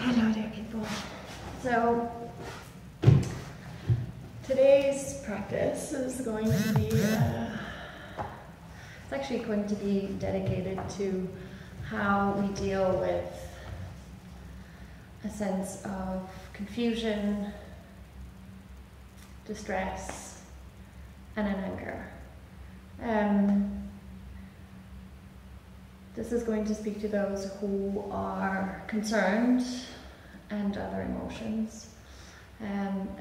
Hello there, people. So today's practice is going to be, it's actually going to be dedicated to how we deal with a sense of confusion, distress, and an anger. This is going to speak to those who are concerned and other emotions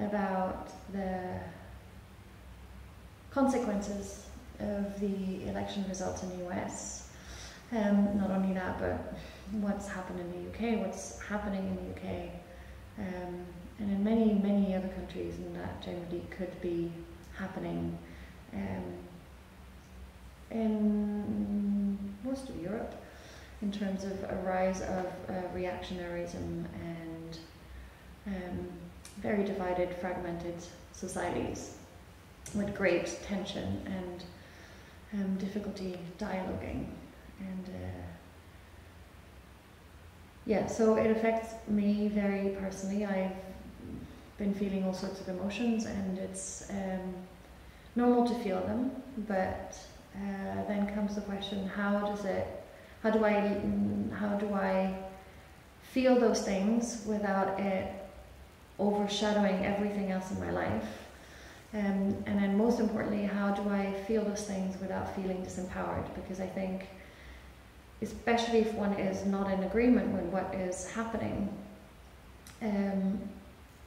about the consequences of the election results in the US. Not only that, but what's happened in the UK, what's happening in the UK, and in many, many other countries, and that generally could be happening in most of Europe, in terms of a rise of reactionarism and very divided, fragmented societies with great tension and difficulty dialoguing. And yeah, so it affects me very personally. I've been feeling all sorts of emotions, and it's normal to feel them, but then comes the question: how do I feel those things without it overshadowing everything else in my life? And then most importantly, how do I feel those things without feeling disempowered? Because I think, especially if one is not in agreement with what is happening,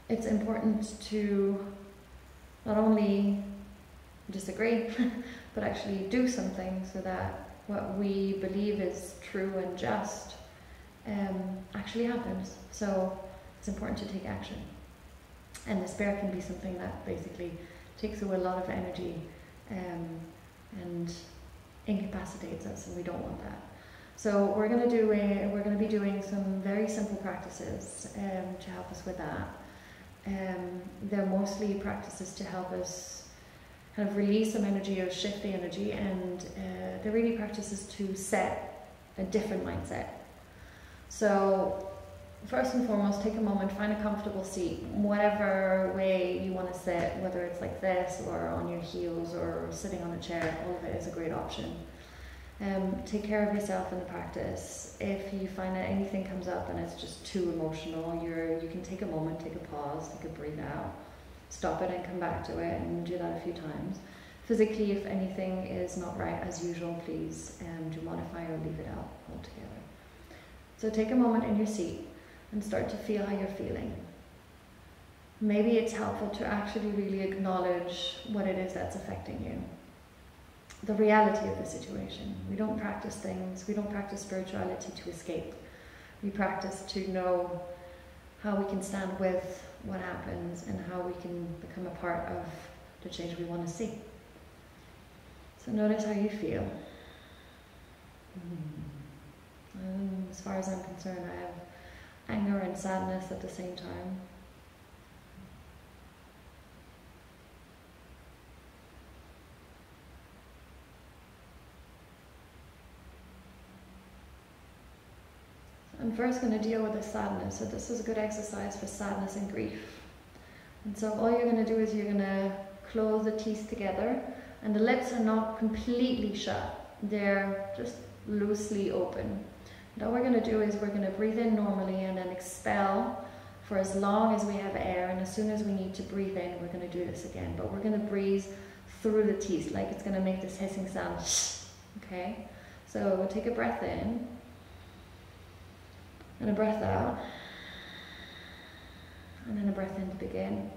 it's important to not only disagree, but actually do something so that what we believe is true and just actually happens. So it's important to take action. And despair can be something that basically takes away a lot of energy and incapacitates us, and we don't want that. So we're going to be doing some very simple practices to help us with that. They're mostly practices to help us kind of release some energy or shift the energy, and they're really practices to set a different mindset. So first and foremost, take a moment, find a comfortable seat, whatever way you want to sit, whether it's like this or on your heels or sitting on a chair. All of it is a great option. Take care of yourself in the practice. If you find that anything comes up and it's just too emotional, you can take a moment, take a pause, take a breathe out, stop it and come back to it, and do that a few times. Physically, if anything is not right as usual, please do modify or leave it out altogether. So take a moment in your seat and start to feel how you're feeling. Maybe it's helpful to actually really acknowledge what it is that's affecting you. The reality of the situation. We don't practice things, we don't practice spirituality to escape. We practice to know how we can stand with what happens and how we can become a part of the change we want to see. So notice how you feel. As far as I'm concerned, I have anger and sadness at the same time. I'm first going to deal with the sadness. So this is a good exercise for sadness and grief. And so all you're going to do is you're going to close the teeth together, and the lips are not completely shut. They're just loosely open. And all we're going to do is we're going to breathe in normally and then expel for as long as we have air, and as soon as we need to breathe in, we're going to do this again. But we're going to breathe through the teeth, like it's going to make this hissing sound. Okay? So we'll take a breath in and a breath out, and then a breath in to begin.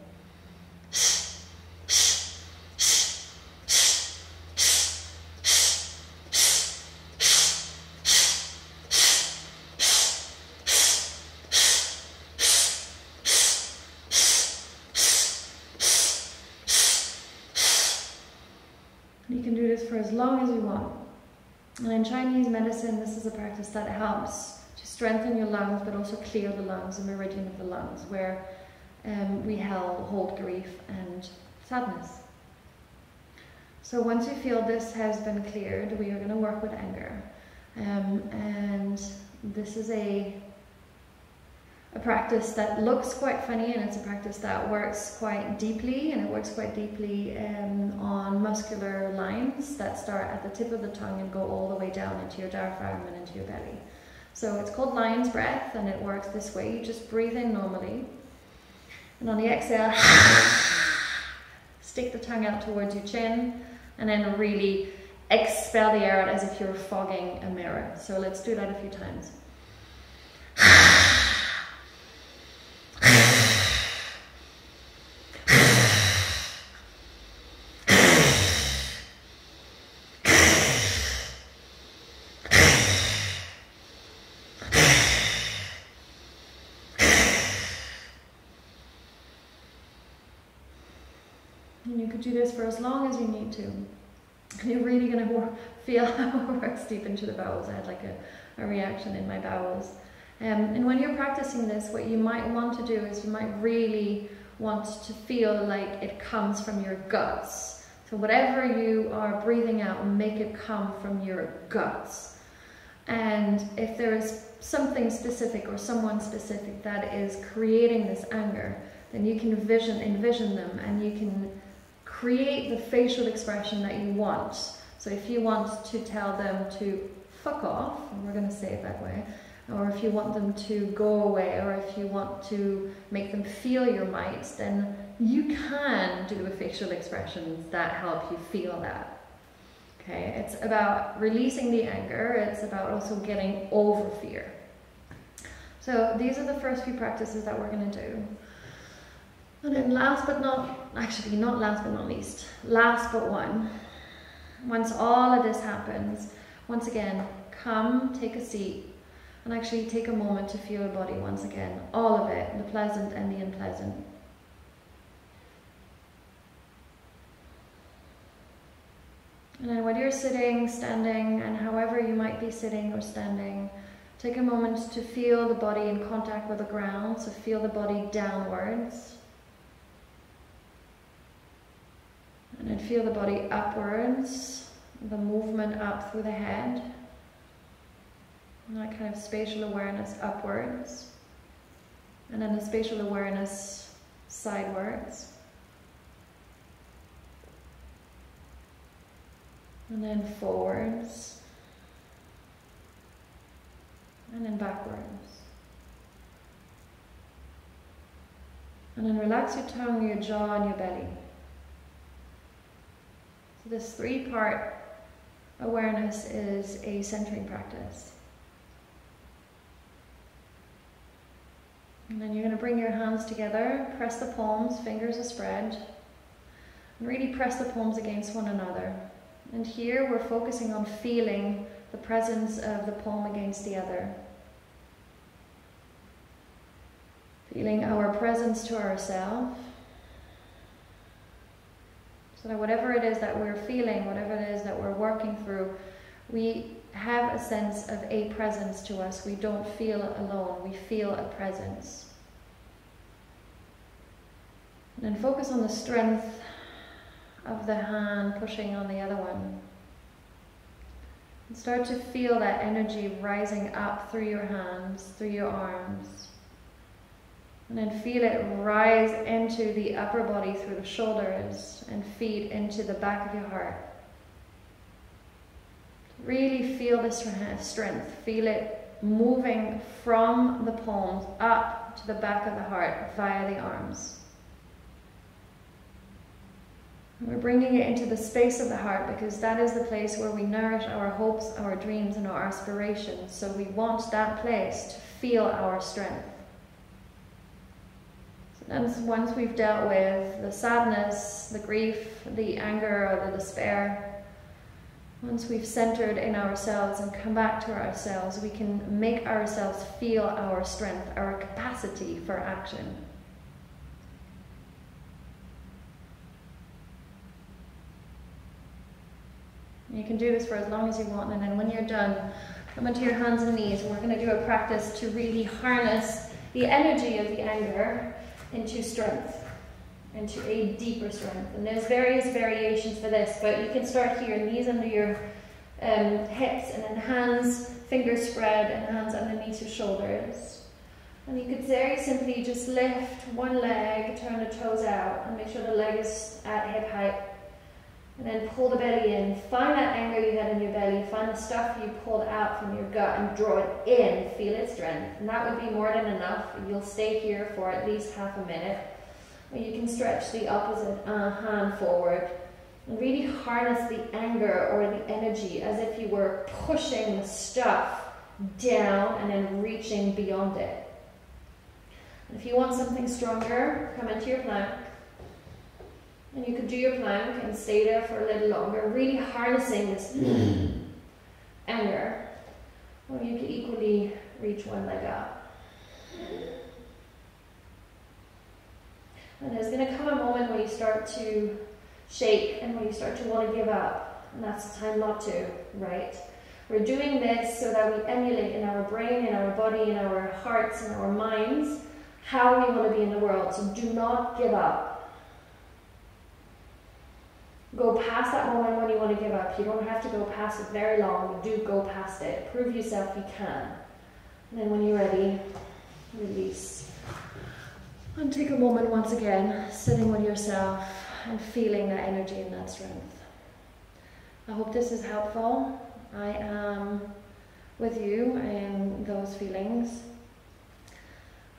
You can do this for as long as you want. And in Chinese medicine, this is a practice that helps to strengthen your lungs, but also clear the lungs, the meridian of the lungs, where we hold grief and sadness. So once you feel this has been cleared, we are going to work with anger. And this is a a practice that looks quite funny, and it's a practice that works quite deeply, and it works quite deeply on muscular lines that start at the tip of the tongue and go all the way down into your diaphragm and into your belly. So it's called lion's breath, and it works this way. You just breathe in normally, and on the exhale, stick the tongue out towards your chin, and then really expel the air out as if you're fogging a mirror. So let's do that a few times. And you could do this for as long as you need to. And you're really going to feel how it works deep into the bowels. I had like a reaction in my bowels. And when you're practicing this, what you might want to do is you might really want to feel like it comes from your guts. So whatever you are breathing out, make it come from your guts. And if there is something specific or someone specific that is creating this anger, then you can envision them, and you can create the facial expression that you want. So if you want to tell them to fuck off, and we're going to say it that way, or if you want them to go away, or if you want to make them feel your might, then you can do the facial expressions that help you feel that. Okay, it's about releasing the anger, it's about also getting over fear. So these are the first few practices that we're going to do. And then last but not least, last but one, once all of this happens, once again, come, take a seat, and actually take a moment to feel your body once again, all of it, the pleasant and the unpleasant. And then whether you're sitting, standing, and however you might be sitting or standing, take a moment to feel the body in contact with the ground, so feel the body downwards. And then feel the body upwards, the movement up through the head. And that kind of spatial awareness upwards. And then the spatial awareness sidewards. And then forwards. And then backwards. And then relax your tongue, your jaw, and your belly. So this three-part awareness is a centering practice. And then you're going to bring your hands together, press the palms, fingers are spread, and really press the palms against one another. And here we're focusing on feeling the presence of the palm against the other. Feeling our presence to ourselves. So that whatever it is that we're feeling, whatever it is that we're working through, we have a sense of a presence to us. We don't feel alone, we feel a presence. And then focus on the strength of the hand pushing on the other one. And start to feel that energy rising up through your hands, through your arms. And then feel it rise into the upper body through the shoulders and feed into the back of your heart. Really feel this strength. Feel it moving from the palms up to the back of the heart via the arms. And we're bringing it into the space of the heart because that is the place where we nourish our hopes, our dreams, and our aspirations. So we want that place to feel our strength. And once we've dealt with the sadness, the grief, the anger, or the despair, once we've centered in ourselves and come back to ourselves, we can make ourselves feel our strength, our capacity for action. You can do this for as long as you want, and then when you're done, come onto your hands and knees, and we're going to do a practice to really harness the energy of the anger into strength, into a deeper strength. And there's various variations for this, but you can start here, knees under your hips, and then hands, fingers spread, and hands underneath your shoulders. And you could very simply just lift one leg, turn the toes out, and make sure the leg is at hip height. And then pull the belly in. Find that anger you had in your belly. Find the stuff you pulled out from your gut and draw it in. Feel its strength. And that would be more than enough. You'll stay here for at least half a minute. Or you can stretch the opposite hand forward. And really harness the anger or the energy as if you were pushing the stuff down and then reaching beyond it. And if you want something stronger, come into your plank. And you could do your plank and stay there for a little longer, really harnessing this anger. Or you could equally reach one leg up. And there's going to come a moment when you start to shake and when you start to want to give up. And that's the time not to, right? We're doing this so that we emulate in our brain, in our body, in our hearts, in our minds, how we want to be in the world. So do not give up. Go past that moment when you want to give up. You don't have to go past it very long, but do go past it. Prove yourself you can. And then when you're ready, release. And take a moment once again, sitting with yourself and feeling that energy and that strength. I hope this is helpful. I am with you in those feelings.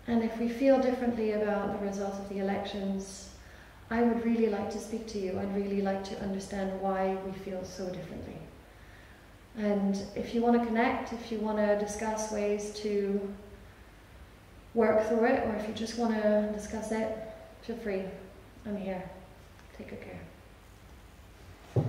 And if we feel differently about the results of the elections, I would really like to speak to you. I'd really like to understand why we feel so differently. And if you want to connect, if you want to discuss ways to work through it, or if you just want to discuss it, feel free. I'm here. Take good care.